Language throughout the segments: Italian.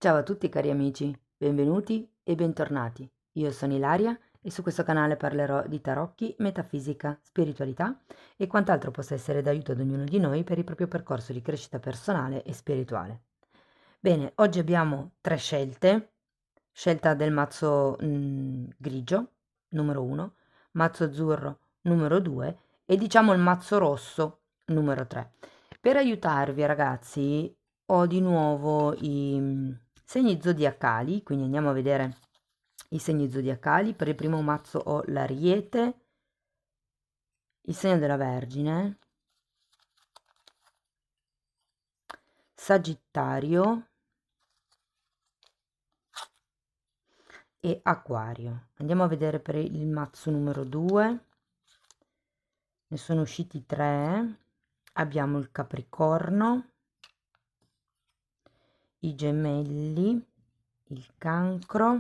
Ciao a tutti cari amici, benvenuti e bentornati. Io sono Ilaria e su questo canale parlerò di tarocchi, metafisica, spiritualità e quant'altro possa essere d'aiuto ad ognuno di noi per il proprio percorso di crescita personale e spirituale. Bene, oggi abbiamo tre scelte. Scelta del mazzo grigio, numero 1, mazzo azzurro, numero 2 e diciamo il mazzo rosso, numero 3. Per aiutarvi ragazzi ho di nuovo i segni zodiacali, quindi andiamo a vedere i segni zodiacali. Per il primo mazzo ho l'Ariete, il segno della Vergine, Sagittario e Acquario. Andiamo a vedere per il mazzo numero 2, ne sono usciti 3. Abbiamo il Capricorno, i Gemelli, il Cancro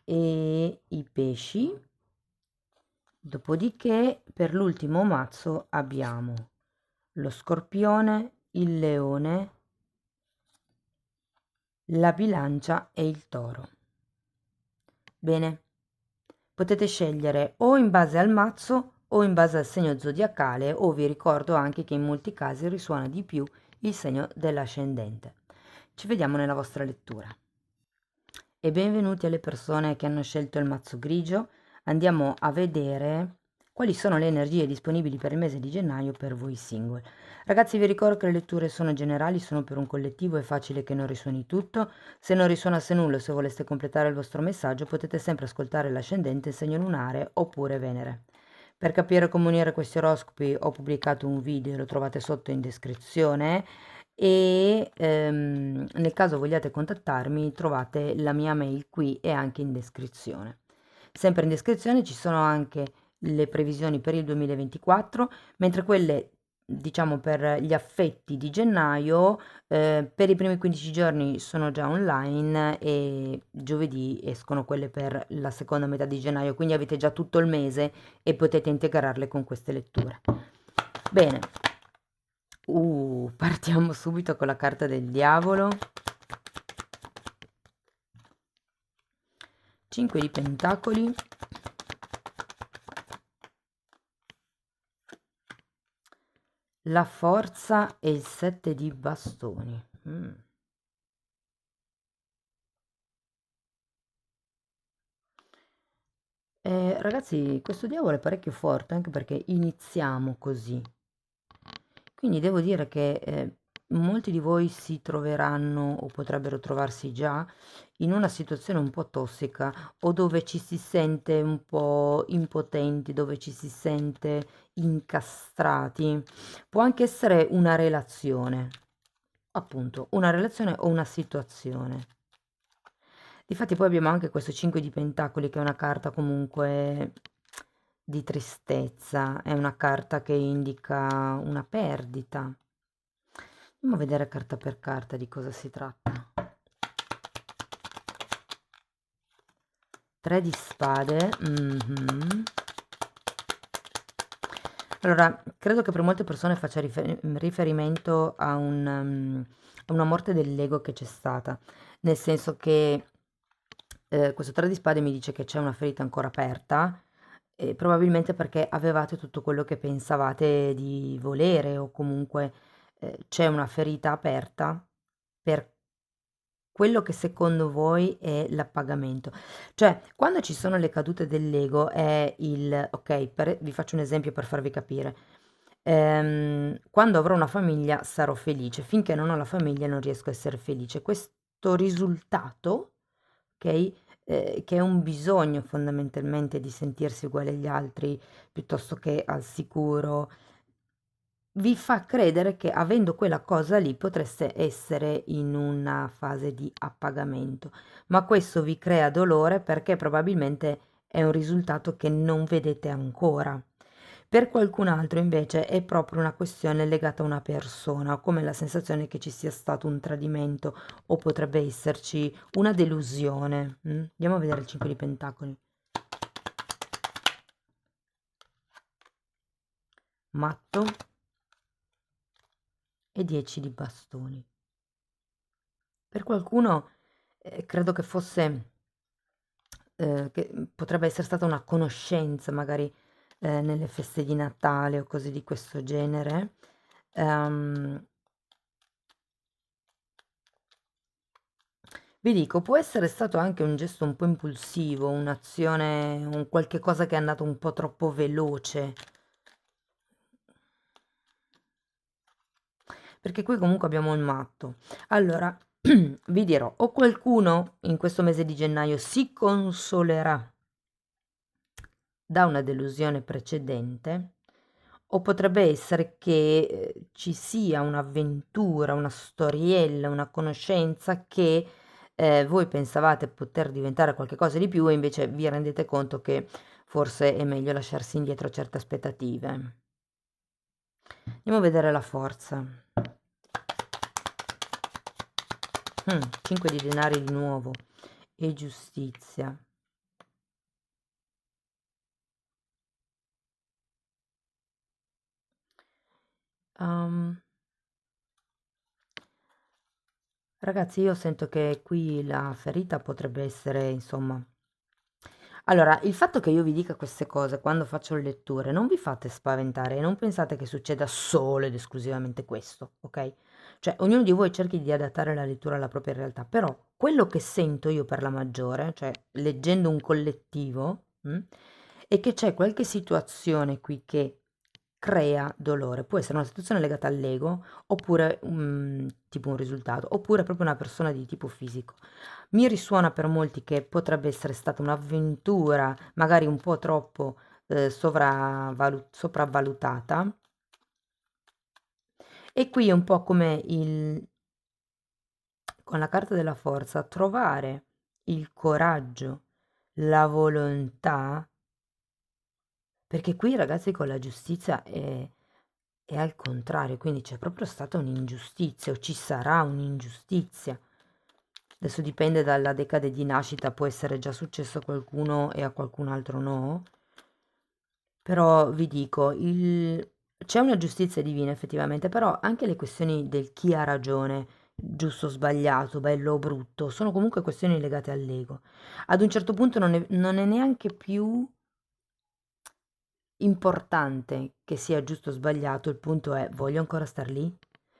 e i Pesci. Dopodiché per l'ultimo mazzo abbiamo lo Scorpione, il Leone, la Bilancia e il Toro. Bene, potete scegliere o in base al mazzo o in base al segno zodiacale, o vi ricordo anche che in molti casi risuona di più il segno dell'ascendente. Ci vediamo nella vostra lettura. E benvenuti alle persone che hanno scelto il mazzo grigio. Andiamo a vedere quali sono le energie disponibili per il mese di gennaio per voi single. Ragazzi, vi ricordo che le letture sono generali, sono per un collettivo, è facile che non risuoni tutto. Se non risuonasse nulla, se voleste completare il vostro messaggio, potete sempre ascoltare l'ascendente, il segno lunare oppure Venere. Per capire come unire questi oroscopi ho pubblicato un video, lo trovate sotto in descrizione e nel caso vogliate contattarmi trovate la mia mail qui e anche in descrizione. Sempre in descrizione ci sono anche le previsioni per il 2024, mentre quelle diciamo per gli affetti di gennaio per i primi 15 giorni sono già online e giovedì escono quelle per la seconda metà di gennaio, quindi avete già tutto il mese e potete integrarle con queste letture. Bene, partiamo subito con la carta del diavolo. 5 di pentacoli, la forza e il 7 di bastoni. Ragazzi, questo diavolo è parecchio forte anche perché iniziamo così. Quindi devo dire che molti di voi si troveranno o potrebbero trovarsi già in una situazione un po' tossica o dove ci si sente un po' impotenti, dove ci si sente incastrati. Può anche essere una relazione, appunto, una relazione o una situazione. Difatti poi abbiamo anche questo 5 di pentacoli che è una carta comunque di tristezza, è una carta che indica una perdita. Andiamo a vedere carta per carta di cosa si tratta. 3 di spade. Allora, credo che per molte persone faccia riferimento a una morte dell'ego che c'è stata, nel senso che questo 3 di spade mi dice che c'è una ferita ancora aperta, probabilmente perché avevate tutto quello che pensavate di volere o comunque c'è una ferita aperta per quello che secondo voi è l'appagamento. Cioè, quando ci sono le cadute dell'ego è il ok, vi faccio un esempio per farvi capire. Quando avrò una famiglia sarò felice, finché non ho la famiglia non riesco a essere felice. Questo risultato, ok, che è un bisogno fondamentalmente di sentirsi uguali agli altri piuttosto che al sicuro, vi fa credere che avendo quella cosa lì potreste essere in una fase di appagamento, ma questo vi crea dolore perché probabilmente è un risultato che non vedete ancora. Per qualcun altro invece è proprio una questione legata a una persona, come la sensazione che ci sia stato un tradimento o potrebbe esserci una delusione. Andiamo a vedere il 5 di pentacoli. Matto e 10 di bastoni. Per qualcuno credo che fosse, che potrebbe essere stata una conoscenza, magari nelle feste di Natale o cose di questo genere. Ehm, Vi dico, può essere stato anche un gesto un po' impulsivo, un'azione, un qualche cosa che è andato un po' troppo veloce, perché qui comunque abbiamo il matto. Allora, vi dirò, o qualcuno in questo mese di gennaio si consolerà da una delusione precedente, o potrebbe essere che ci sia un'avventura, una storiella, una conoscenza che voi pensavate poter diventare qualcosa di più e invece vi rendete conto che forse è meglio lasciarsi indietro certe aspettative. Andiamo a vedere la forza. 5 di denari di nuovo e giustizia. Um, Ragazzi, io sento che qui la ferita potrebbe essere, insomma... Allora, il fatto che io vi dica queste cose quando faccio le letture, non vi fate spaventare e non pensate che succeda solo ed esclusivamente questo, ok? Cioè, ognuno di voi cerchi di adattare la lettura alla propria realtà, però quello che sento io per la maggiore, cioè leggendo un collettivo, è che c'è qualche situazione qui che crea dolore. Può essere una situazione legata all'ego, oppure tipo un risultato, oppure proprio una persona di tipo fisico. Mi risuona per molti che potrebbe essere stata un'avventura, magari un po' troppo sopravvalutata. E qui è un po' come con la carta della forza, trovare il coraggio, la volontà, perché qui ragazzi con la giustizia è al contrario, quindi c'è proprio stata un'ingiustizia o ci sarà un'ingiustizia. Adesso dipende dalla decade di nascita, può essere già successo a qualcuno e a qualcun altro no. Però vi dico, c'è una giustizia divina effettivamente, però anche le questioni del chi ha ragione, giusto o sbagliato, bello o brutto, sono comunque questioni legate all'ego. Ad un certo punto non è neanche più importante che sia giusto o sbagliato, il punto è voglio ancora star lì?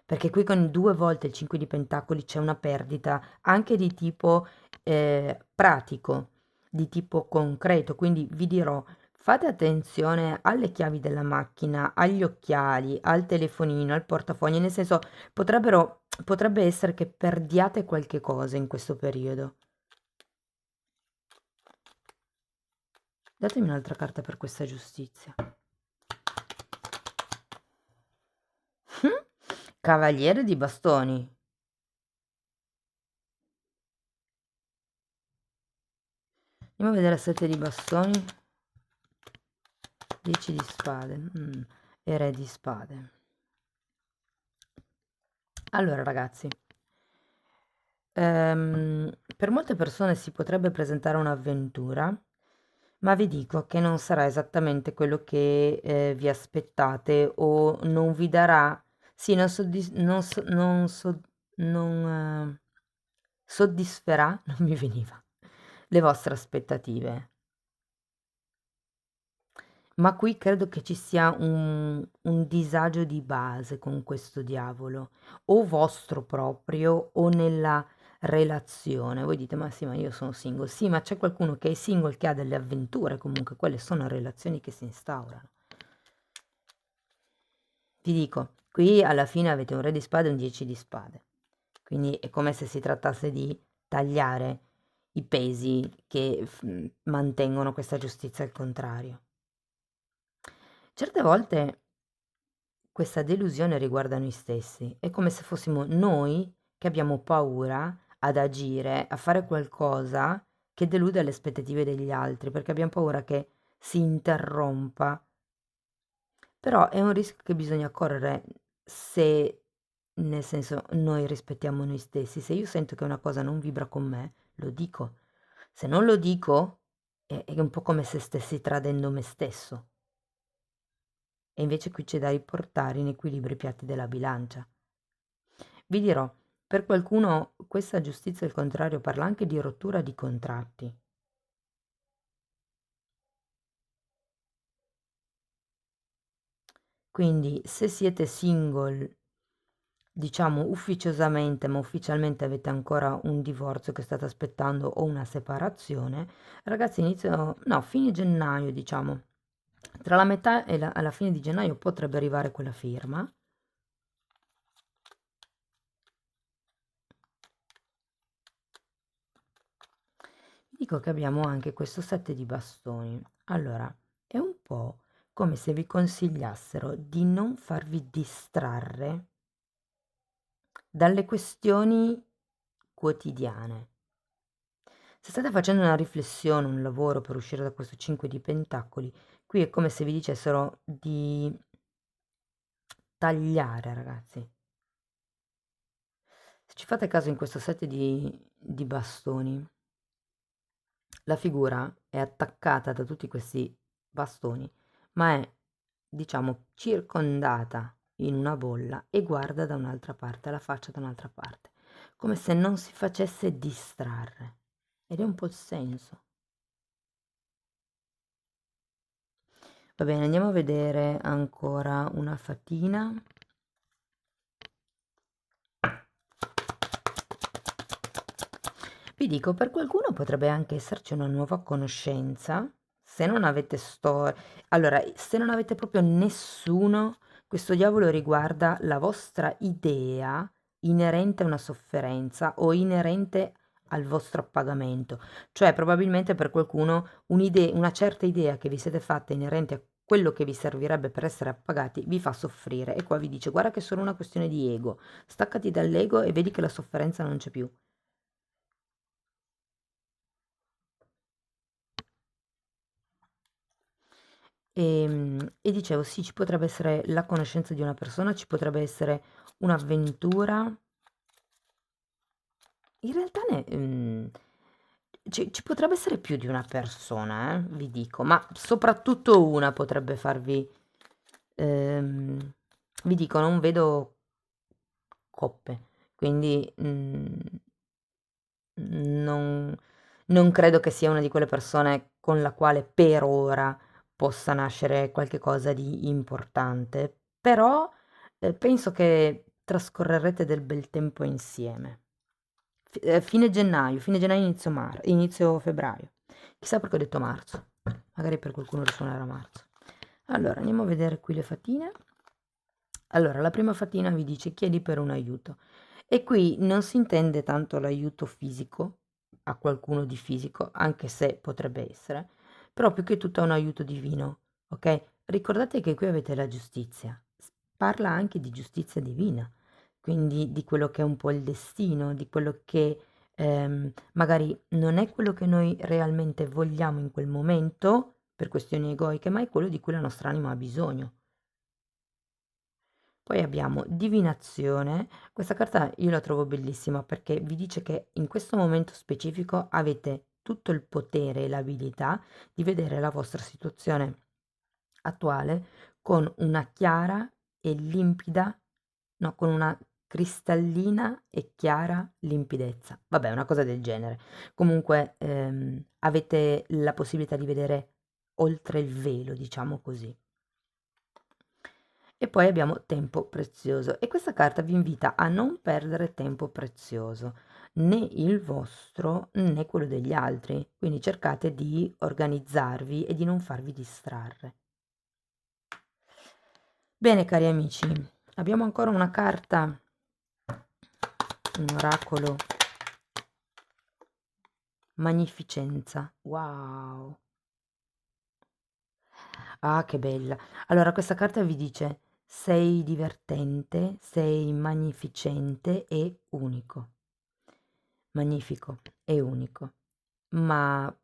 Perché qui con due volte il 5 di Pentacoli c'è una perdita anche di tipo pratico, di tipo concreto, quindi vi dirò, fate attenzione alle chiavi della macchina, agli occhiali, al telefonino, al portafoglio, nel senso potrebbe essere che perdiate qualche cosa in questo periodo. Datemi un'altra carta per questa giustizia. Cavaliere di bastoni. Andiamo a vedere 7 di bastoni, 10 di spade e re di spade. Allora ragazzi, per molte persone si potrebbe presentare un'avventura, ma vi dico che non sarà esattamente quello che vi aspettate o non vi darà, sì, non soddisferà, non mi veniva, le vostre aspettative. Ma qui credo che ci sia un disagio di base con questo diavolo, o vostro proprio o nella relazione. Voi dite, ma sì, ma io sono single. Sì, ma c'è qualcuno che è single che ha delle avventure, comunque quelle sono relazioni che si instaurano. Ti dico, qui alla fine avete un re di spade e un 10 di spade. Quindi è come se si trattasse di tagliare i pesi che mantengono questa giustizia al contrario. Certe volte questa delusione riguarda noi stessi, è come se fossimo noi che abbiamo paura ad agire, a fare qualcosa che delude le aspettative degli altri, perché abbiamo paura che si interrompa. Però è un rischio che bisogna correre se, nel senso, noi rispettiamo noi stessi. Se io sento che una cosa non vibra con me, lo dico. Se non lo dico, è un po' come se stessi tradendo me stesso. E invece qui c'è da riportare in equilibrio i piatti della bilancia. Vi dirò, Per qualcuno questa giustizia al contrario parla anche di rottura di contratti. Quindi se siete single, diciamo ufficiosamente, ma ufficialmente avete ancora un divorzio che state aspettando o una separazione, ragazzi, inizio, no, fine gennaio, diciamo, tra la metà e la fine di gennaio potrebbe arrivare quella firma. Dico che abbiamo anche questo 7 di bastoni. Allora, è un po' come se vi consigliassero di non farvi distrarre dalle questioni quotidiane. Se state facendo una riflessione, un lavoro per uscire da questo 5 di pentacoli, qui è come se vi dicessero di tagliare, ragazzi. Se ci fate caso in questo set di bastoni, la figura è attaccata da tutti questi bastoni, ma è, diciamo, circondata in una bolla e guarda da un'altra parte, la faccia da un'altra parte, come se non si facesse distrarre. Ed è un po' il senso. Va bene, andiamo a vedere ancora una fatina. Vi dico, per qualcuno potrebbe anche esserci una nuova conoscenza, se non avete storia. Allora, se non avete proprio nessuno, questo diavolo riguarda la vostra idea inerente a una sofferenza o inerente al vostro appagamento. Cioè, probabilmente per qualcuno un'idea, una certa idea che vi siete fatte inerente a quello che vi servirebbe per essere appagati vi fa soffrire. E qua vi dice, guarda che è solo una questione di ego. Staccati dall'ego e vedi che la sofferenza non c'è più. E dicevo, sì, ci potrebbe essere la conoscenza di una persona, ci potrebbe essere un'avventura. In realtà ci potrebbe essere più di una persona, vi dico, ma soprattutto una potrebbe farvi. Vi dico, non vedo coppe, quindi non, non credo che sia una di quelle persone con la quale per ora possa nascere qualche cosa di importante, però penso che trascorrerete del bel tempo insieme. Fine gennaio, inizio febbraio. Chissà perché ho detto marzo, magari per qualcuno risuonerà marzo. Allora, andiamo a vedere qui le fatine. Allora, la prima fatina vi dice chiedi per un aiuto. E qui non si intende tanto l'aiuto fisico a qualcuno di fisico, anche se potrebbe essere, però più che tutto è un aiuto divino, ok? Ricordate che qui avete la giustizia, parla anche di giustizia divina, quindi di quello che è un po' il destino, di quello che magari non è quello che noi realmente vogliamo in quel momento per questioni egoiche, ma è quello di cui la nostra anima ha bisogno. Poi abbiamo divinazione. Questa carta io la trovo bellissima perché vi dice che in questo momento specifico avete tutto il potere e l'abilità di vedere la vostra situazione attuale con una chiara e limpida, no, con una cristallina e chiara limpidezza. Vabbè, una cosa del genere. Comunque avete la possibilità di vedere oltre il velo, diciamo così. E poi abbiamo tempo prezioso e questa carta vi invita a non perdere tempo prezioso, né il vostro né quello degli altri, quindi cercate di organizzarvi e di non farvi distrarre. Bene cari amici, abbiamo ancora una carta, un oracolo, magnificenza, wow, ah che bella. Allora questa carta vi dice sei divertente, sei magnificente e unico. Magnifico e unico, ma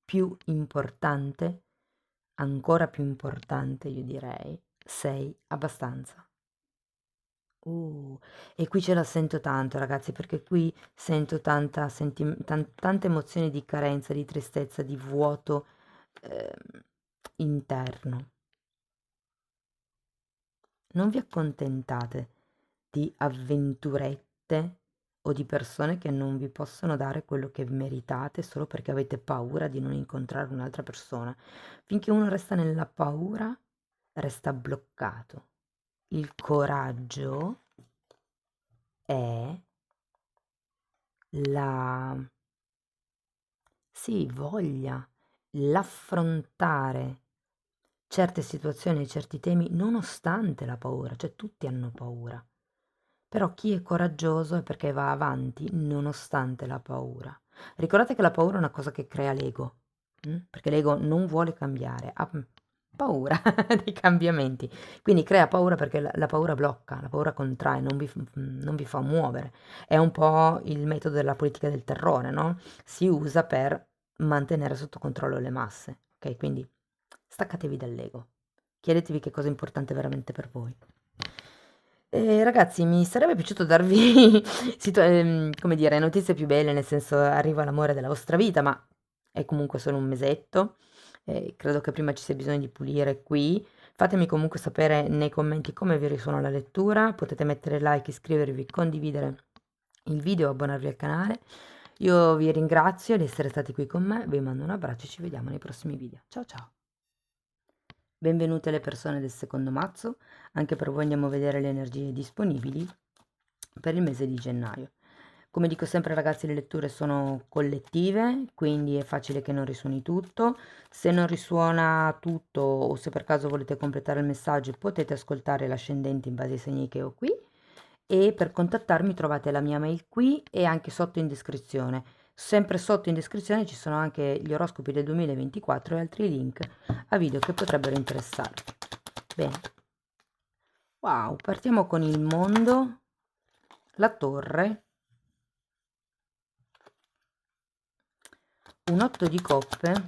più importante, ancora più importante io direi, sei abbastanza. Uh, e qui ce la sento tanto ragazzi, perché qui sento tante emozioni di carenza, di tristezza, di vuoto interno. Non vi accontentate di avventurette gente o di persone che non vi possono dare quello che meritate solo perché avete paura di non incontrare un'altra persona. Finché uno resta nella paura, resta bloccato. Il coraggio è la, sì, voglia, l'affrontare certe situazioni e certi temi nonostante la paura, cioè tutti hanno paura. Però chi è coraggioso è perché va avanti nonostante la paura. Ricordate che la paura è una cosa che crea l'ego, perché l'ego non vuole cambiare, ha paura dei cambiamenti. Quindi crea paura perché la paura blocca, la paura contrae, non vi fa muovere. È un po' il metodo della politica del terrore, no? Si usa per mantenere sotto controllo le masse. Ok, quindi staccatevi dall'ego. Chiedetevi che cosa è importante veramente per voi. Ragazzi, mi sarebbe piaciuto darvi, come dire, notizie più belle, nel senso arriva l'amore della vostra vita, ma è comunque solo un mesetto. Credo che prima ci sia bisogno di pulire qui. Fatemi comunque sapere nei commenti come vi risuona la lettura. Potete mettere like, iscrivervi, condividere il video, abbonarvi al canale. Io vi ringrazio di essere stati qui con me, vi mando un abbraccio e ci vediamo nei prossimi video. Ciao ciao! Benvenute le persone del secondo mazzo, anche per voi andiamo a vedere le energie disponibili per il mese di gennaio. Come dico sempre ragazzi, le letture sono collettive, quindi è facile che non risuoni tutto. Se non risuona tutto o se per caso volete completare il messaggio potete ascoltare l'ascendente in base ai segni che ho qui, e per contattarmi trovate la mia mail qui e anche sotto in descrizione. Sempre sotto in descrizione ci sono anche gli oroscopi del 2024 e altri link a video che potrebbero interessarvi. Bene, wow, partiamo con il mondo, la torre, un 8 di coppe,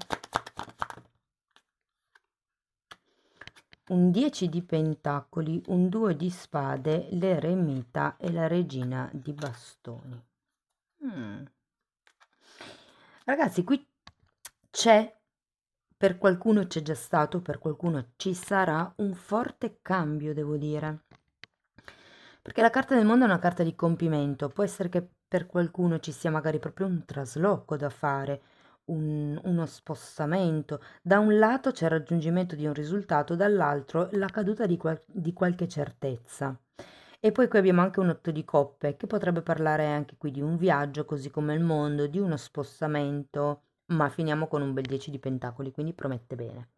un 10 di pentacoli, un 2 di spade, l'eremita e la regina di bastoni. Ragazzi, qui c'è, per qualcuno c'è già stato, per qualcuno ci sarà un forte cambio, devo dire. Perché la carta del mondo è una carta di compimento, può essere che per qualcuno ci sia magari proprio un trasloco da fare, uno spostamento. Da un lato c'è il raggiungimento di un risultato, dall'altro la caduta di qualche certezza. E poi qui abbiamo anche un 8 di coppe, che potrebbe parlare anche qui di un viaggio, così come il mondo, di uno spostamento, ma finiamo con un bel 10 di pentacoli, quindi promette bene,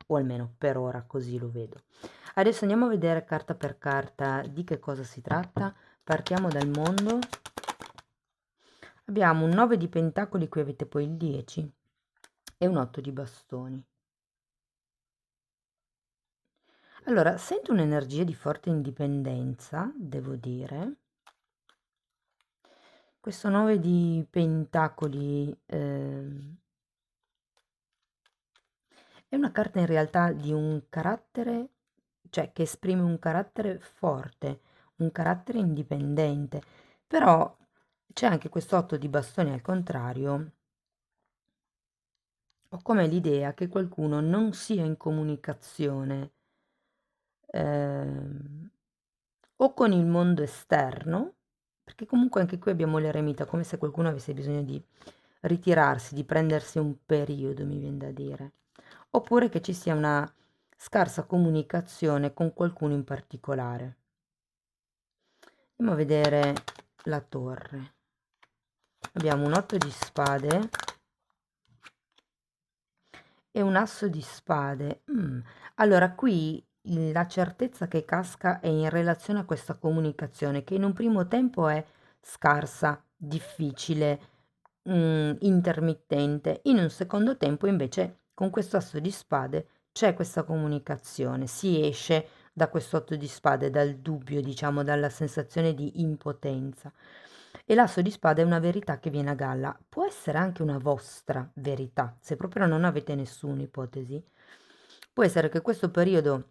o almeno per ora così lo vedo. Adesso andiamo a vedere carta per carta di che cosa si tratta. Partiamo dal mondo. Abbiamo un 9 di pentacoli, qui avete poi il 10 e un 8 di bastoni. Allora, sento un'energia di forte indipendenza, devo dire. Questo 9 di pentacoli è una carta in realtà di un carattere, cioè che esprime un carattere forte, un carattere indipendente, però c'è anche questo 8 di bastoni al contrario. Ho come l'idea che qualcuno non sia in comunicazione ehm, o con il mondo esterno, perché comunque anche qui abbiamo l'eremita, come se qualcuno avesse bisogno di ritirarsi, di prendersi un periodo, mi viene da dire, oppure che ci sia una scarsa comunicazione con qualcuno in particolare. Andiamo a vedere la torre. Abbiamo un 8 di spade e un asso di spade. Allora, qui la certezza che casca è in relazione a questa comunicazione, che in un primo tempo è scarsa, difficile, intermittente. In un secondo tempo, invece, con questo asso di spade c'è questa comunicazione, si esce da questo 8 di spade, dal dubbio, diciamo, dalla sensazione di impotenza. E l'asso di spade è una verità che viene a galla. Può essere anche una vostra verità, se proprio non avete nessuna ipotesi. Può essere che questo periodo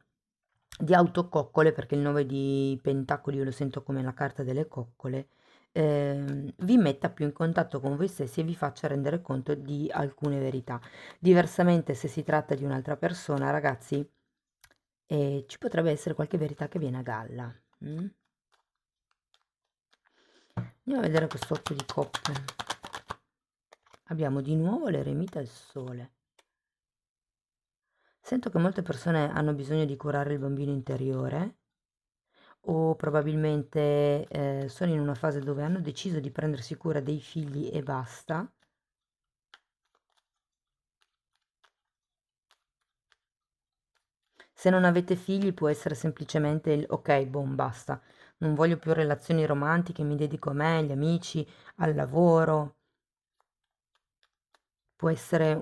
di autococcole, perché il 9 di pentacoli io lo sento come la carta delle coccole, vi metta più in contatto con voi stessi e vi faccia rendere conto di alcune verità. Diversamente, se si tratta di un'altra persona, ragazzi, ci potrebbe essere qualche verità che viene a galla. Andiamo a vedere quest'otto di coppe. Abbiamo di nuovo l'eremita e il sole. Sento che molte persone hanno bisogno di curare il bambino interiore o probabilmente sono in una fase dove hanno deciso di prendersi cura dei figli e basta. Se non avete figli può essere semplicemente il ok, boom, basta. Non voglio più relazioni romantiche, mi dedico a me, agli amici, al lavoro. Può essere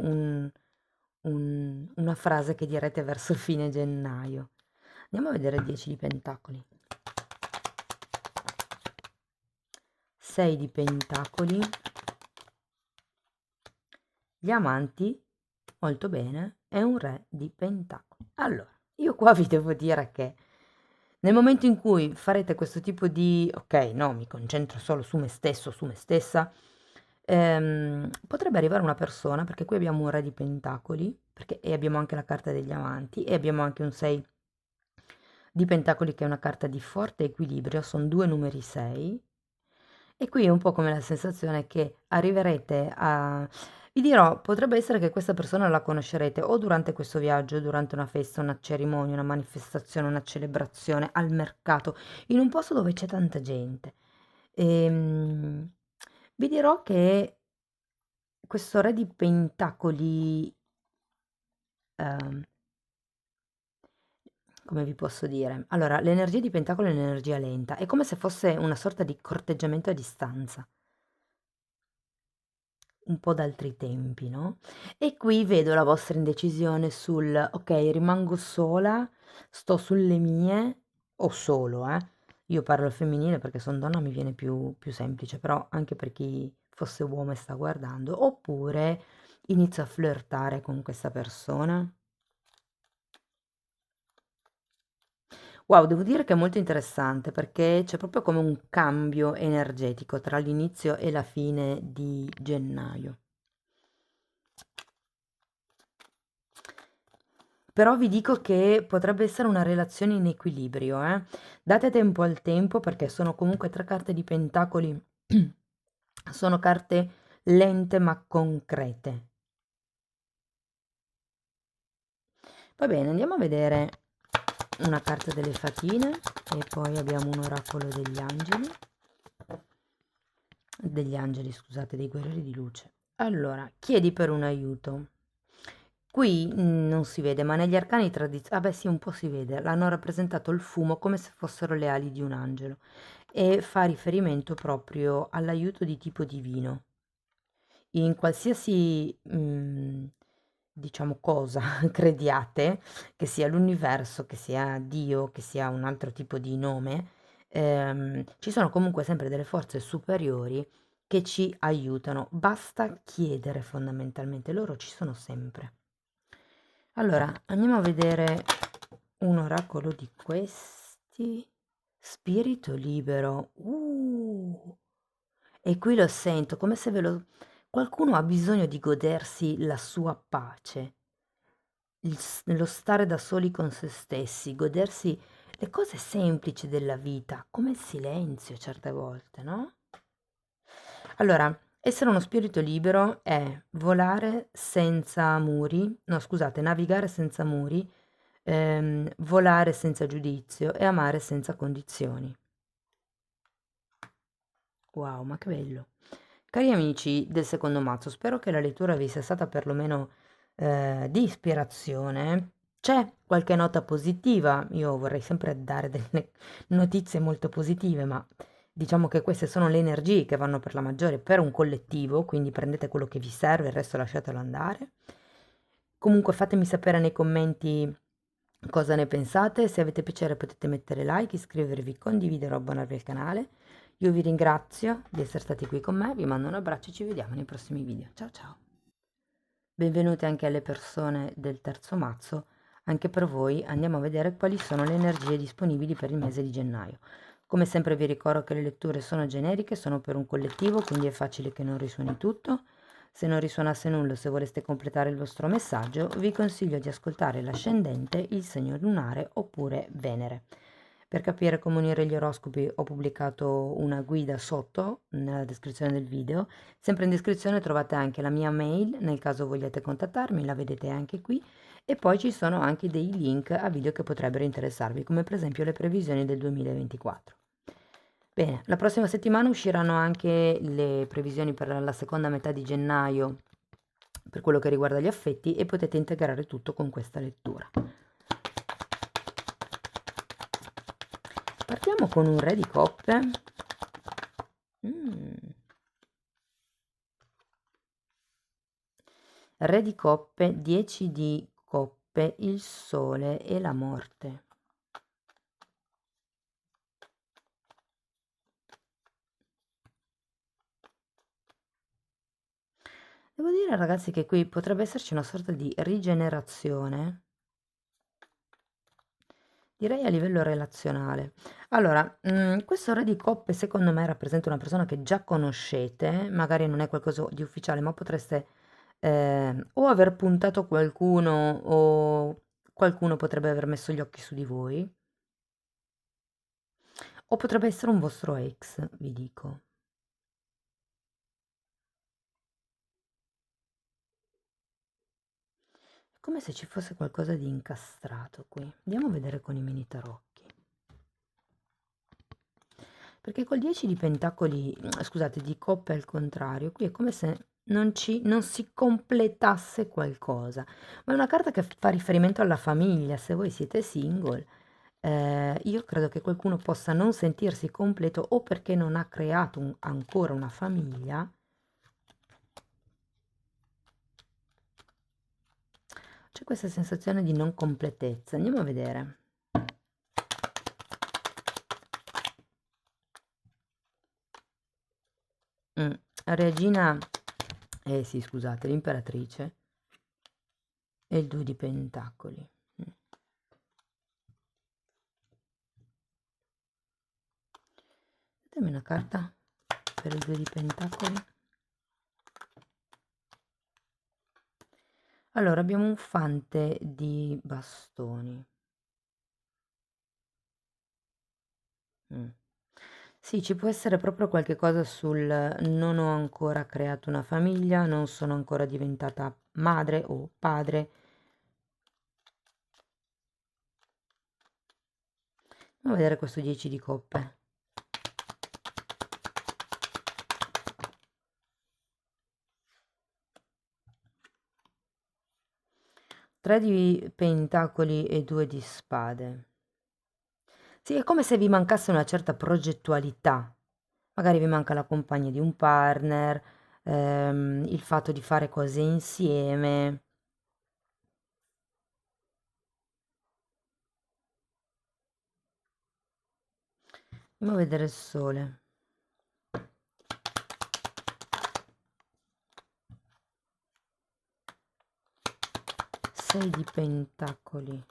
una frase che direte verso fine gennaio. Andiamo a vedere il 10 di pentacoli. 6 di pentacoli. Gli amanti, molto bene, e un re di pentacoli. Allora, io qua vi devo dire che nel momento in cui farete questo tipo di ok, no, mi concentro solo su me stesso, su me stessa, potrebbe arrivare una persona, perché qui abbiamo un re di pentacoli, e abbiamo anche la carta degli amanti, e abbiamo anche un 6 di pentacoli che è una carta di forte equilibrio, sono due numeri 6, e qui è un po' come la sensazione che arriverete a... Vi dirò, potrebbe essere che questa persona la conoscerete o durante questo viaggio, durante una festa, una cerimonia, una manifestazione, una celebrazione, al mercato, in un posto dove c'è tanta gente. Ehm, Vi dirò che questo re di pentacoli, ehm, come vi posso dire? Allora, l'energia di pentacoli è un'energia lenta, è come se fosse una sorta di corteggiamento a distanza, un po' d'altri tempi, no? E qui vedo la vostra indecisione sul, ok, rimango sola, sto sulle mie, o solo, eh? Io parlo al femminile perché sono donna, mi viene più semplice, però anche per chi fosse uomo e sta guardando, oppure inizio a flirtare con questa persona. Wow, devo dire che è molto interessante perché c'è proprio come un cambio energetico tra l'inizio e la fine di gennaio. Però vi dico che potrebbe essere una relazione in equilibrio, eh. Date tempo al tempo perché sono comunque tre carte di pentacoli, sono carte lente ma concrete. Va bene, andiamo a vedere una carta delle fatine e poi abbiamo un oracolo degli angeli, scusate, dei guerrieri di luce. Allora, chiedi per un aiuto. Qui non si vede, ma negli arcani tradizionali, ah beh sì, un po' si vede, l'hanno rappresentato il fumo come se fossero le ali di un angelo e fa riferimento proprio all'aiuto di tipo divino. In qualsiasi, diciamo, cosa crediate, che sia l'universo, che sia Dio, che sia un altro tipo di nome, ci sono comunque sempre delle forze superiori che ci aiutano. Basta chiedere fondamentalmente, loro ci sono sempre. Allora, andiamo a vedere un oracolo di questi. Spirito libero. E qui lo sento, come se ve lo... Qualcuno ha bisogno di godersi la sua pace, lo stare da soli con se stessi, godersi le cose semplici della vita, come il silenzio certe volte, no? Allora, essere uno spirito libero è volare senza muri, no scusate, navigare senza muri, volare senza giudizio e amare senza condizioni. Wow, ma che bello. Cari amici del secondo mazzo, spero che la lettura vi sia stata perlomeno di ispirazione. C'è qualche nota positiva, io vorrei sempre dare delle notizie molto positive, ma diciamo che queste sono le energie che vanno per la maggiore per un collettivo, quindi prendete quello che vi serve, il resto lasciatelo andare. Comunque fatemi sapere nei commenti cosa ne pensate, se avete piacere potete mettere like, iscrivervi, condividere o abbonarvi al canale. Io vi ringrazio di essere stati qui con me, vi mando un abbraccio e ci vediamo nei prossimi video. Ciao ciao! Benvenute anche alle persone del terzo mazzo, anche per voi andiamo a vedere quali sono le energie disponibili per il mese di gennaio. Come sempre vi ricordo che le letture sono generiche, sono per un collettivo, quindi è facile che non risuoni tutto. Se non risuonasse nulla, se voleste completare il vostro messaggio, vi consiglio di ascoltare l'ascendente, il segno lunare oppure Venere. Per capire come unire gli oroscopi ho pubblicato una guida sotto nella descrizione del video. Sempre in descrizione trovate anche la mia mail nel caso vogliate contattarmi, la vedete anche qui. E poi ci sono anche dei link a video che potrebbero interessarvi, come per esempio le previsioni del 2024. Bene, la prossima settimana usciranno anche le previsioni per la seconda metà di gennaio per quello che riguarda gli affetti e potete integrare tutto con questa lettura. Partiamo con un re di coppe. Re di coppe, 10 di coppe, il sole e la morte. Devo dire ragazzi che qui potrebbe esserci una sorta di rigenerazione, direi a livello relazionale. Allora, questo re di coppe secondo me rappresenta una persona che già conoscete, magari non è qualcosa di ufficiale, ma potreste o aver puntato qualcuno o qualcuno potrebbe aver messo gli occhi su di voi, o potrebbe essere un vostro ex, vi dico. È come se ci fosse qualcosa di incastrato qui. Andiamo a vedere con i mini tarocchi. Perché col 10 di pentacoli, scusate, di coppe al contrario, qui è come se non si completasse qualcosa. Ma è una carta che fa riferimento alla famiglia. Se voi siete single, io credo che qualcuno possa non sentirsi completo o perché non ha creato ancora una famiglia. C'è questa sensazione di non completezza. Andiamo a vedere. Regina, sì, scusate, l'imperatrice e il 2 di pentacoli. Datemi una carta per il 2 di pentacoli. Allora, abbiamo un fante di bastoni. Sì, ci può essere proprio qualche cosa sul non ho ancora creato una famiglia, non sono ancora diventata madre o padre. Andiamo a vedere questo 10 di coppe. Tre di pentacoli e 2 di spade. Sì, è come se vi mancasse una certa progettualità. Magari vi manca la compagnia di un partner, il fatto di fare cose insieme. Andiamo a vedere il sole. Sei di pentacoli.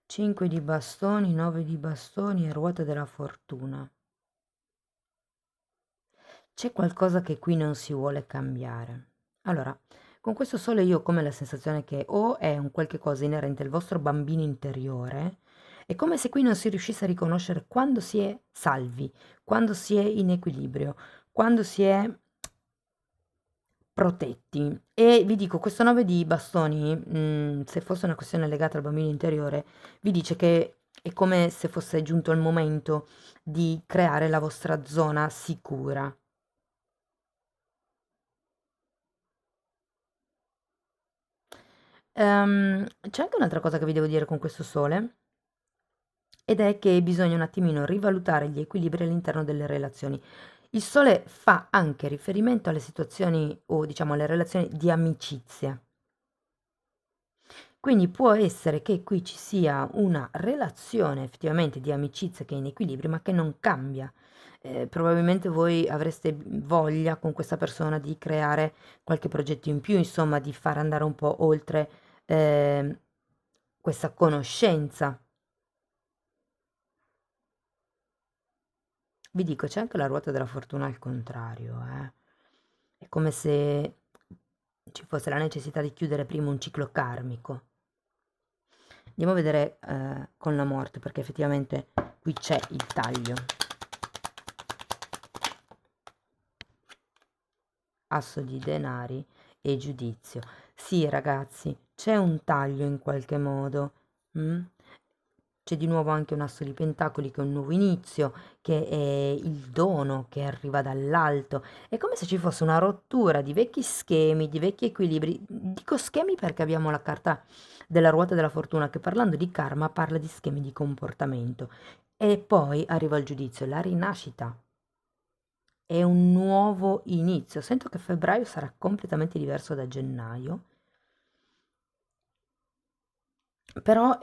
5 di bastoni, 9 di bastoni e ruota della fortuna. C'è qualcosa che qui non si vuole cambiare. Allora, con questo sole io ho come la sensazione che o è un qualche cosa inerente al vostro bambino interiore, è come se qui non si riuscisse a riconoscere quando si è salvi, quando si è in equilibrio, quando si è protetti. E vi dico, questo 9 di bastoni, se fosse una questione legata al bambino interiore, vi dice che è come se fosse giunto il momento di creare la vostra zona sicura. C'è anche un'altra cosa che vi devo dire con questo sole, ed è che bisogna un attimino rivalutare gli equilibri all'interno delle relazioni. Il sole fa anche riferimento alle situazioni o diciamo alle relazioni di amicizia. Quindi può essere che qui ci sia una relazione effettivamente di amicizia che è in equilibrio, ma che non cambia. Probabilmente voi avreste voglia con questa persona di creare qualche progetto in più, insomma, di far andare un po' oltre ehm, questa conoscenza. Vi dico, c'è anche la ruota della fortuna al contrario, eh. È come se ci fosse la necessità di chiudere prima un ciclo karmico. Andiamo a vedere con la morte, perché effettivamente qui c'è il taglio. Asso di denari e giudizio. Sì, ragazzi, c'è un taglio in qualche modo. Mm? C'è di nuovo anche un asso di pentacoli che è un nuovo inizio, che è il dono che arriva dall'alto. È come se ci fosse una rottura di vecchi schemi, di vecchi equilibri. Dico schemi perché abbiamo la carta della ruota della fortuna che, parlando di karma, parla di schemi di comportamento. E poi arriva il giudizio, la rinascita. È un nuovo inizio. Sento che febbraio sarà completamente diverso da gennaio, però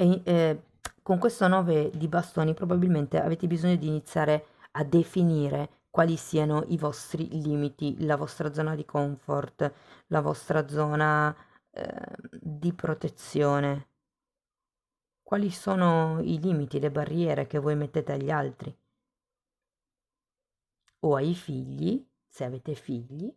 con questo 9 di bastoni probabilmente avete bisogno di iniziare a definire quali siano i vostri limiti, la vostra zona di comfort, la vostra zona di protezione. Quali sono i limiti, le barriere che voi mettete agli altri o ai figli, se avete figli.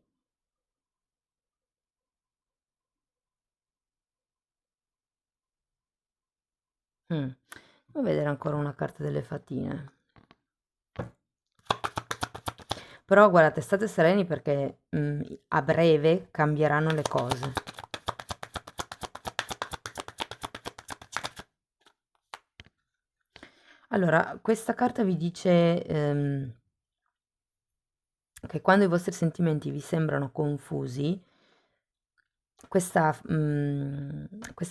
Devo vedere ancora una carta delle fatine. Però guardate, state sereni perché a breve cambieranno le cose. Allora, questa carta vi dice che quando i vostri sentimenti vi sembrano confusi, questa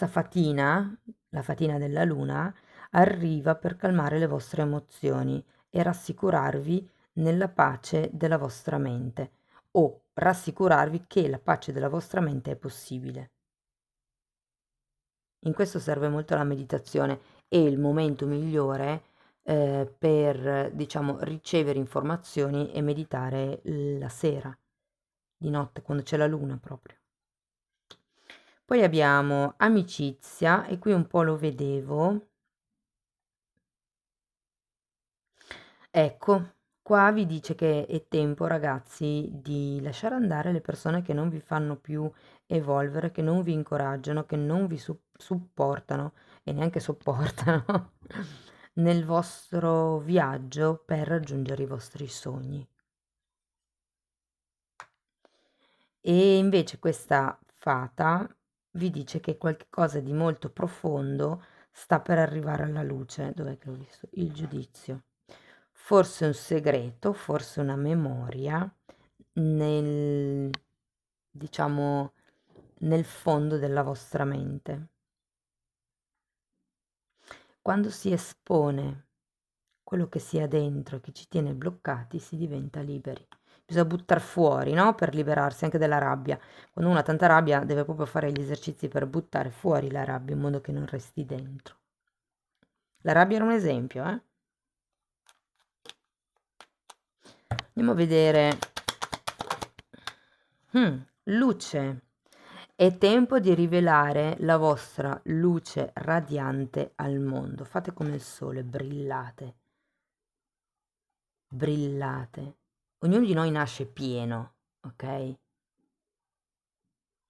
fatina, la fatina della luna, arriva per calmare le vostre emozioni e rassicurarvi nella pace della vostra mente, o rassicurarvi che la pace della vostra mente è possibile. In questo serve molto la meditazione, e il momento migliore per, diciamo, ricevere informazioni e meditare la sera, di notte, quando c'è la luna proprio. Poi abbiamo amicizia, e qui un po' lo vedevo. Ecco, qua vi dice che è tempo, ragazzi, di lasciare andare le persone che non vi fanno più evolvere, che non vi incoraggiano, che non vi supportano e neanche sopportano nel vostro viaggio per raggiungere i vostri sogni. E invece questa fata vi dice che qualcosa di molto profondo sta per arrivare alla luce. Dov'è che ho visto? Il giudizio. Forse un segreto, forse una memoria nel, diciamo, nel fondo della vostra mente. Quando si espone quello che si ha dentro e che ci tiene bloccati, si diventa liberi. Bisogna buttar fuori, no? Per liberarsi anche della rabbia. Quando uno ha tanta rabbia deve proprio fare gli esercizi per buttare fuori la rabbia in modo che non resti dentro. La rabbia era un esempio, eh? Andiamo a vedere. Luce. È tempo di rivelare la vostra luce radiante al mondo. Fate come il sole, brillate. Brillate. Ognuno di noi nasce pieno, ok? E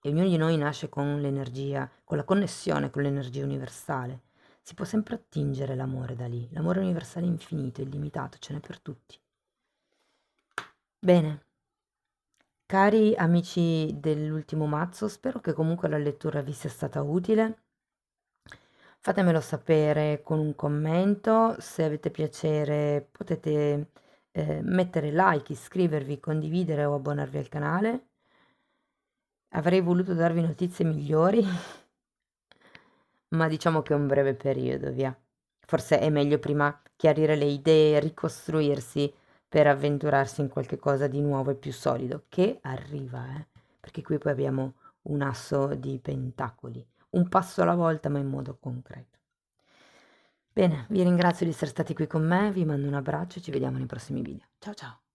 ognuno di noi nasce con l'energia, con la connessione con l'energia universale. Si può sempre attingere l'amore da lì. L'amore universale è infinito, illimitato, ce n'è per tutti. Bene. Cari amici dell'ultimo mazzo, spero che comunque la lettura vi sia stata utile. Fatemelo sapere con un commento, se avete piacere potete mettere like, iscrivervi, condividere o abbonarvi al canale. Avrei voluto darvi notizie migliori, ma diciamo che è un breve periodo, via. Forse è meglio prima chiarire le idee, ricostruirsi per avventurarsi in qualche cosa di nuovo e più solido, che arriva, perché qui poi abbiamo un asso di pentacoli, un passo alla volta ma in modo concreto. Bene, vi ringrazio di essere stati qui con me, vi mando un abbraccio e ci vediamo nei prossimi video. Ciao ciao!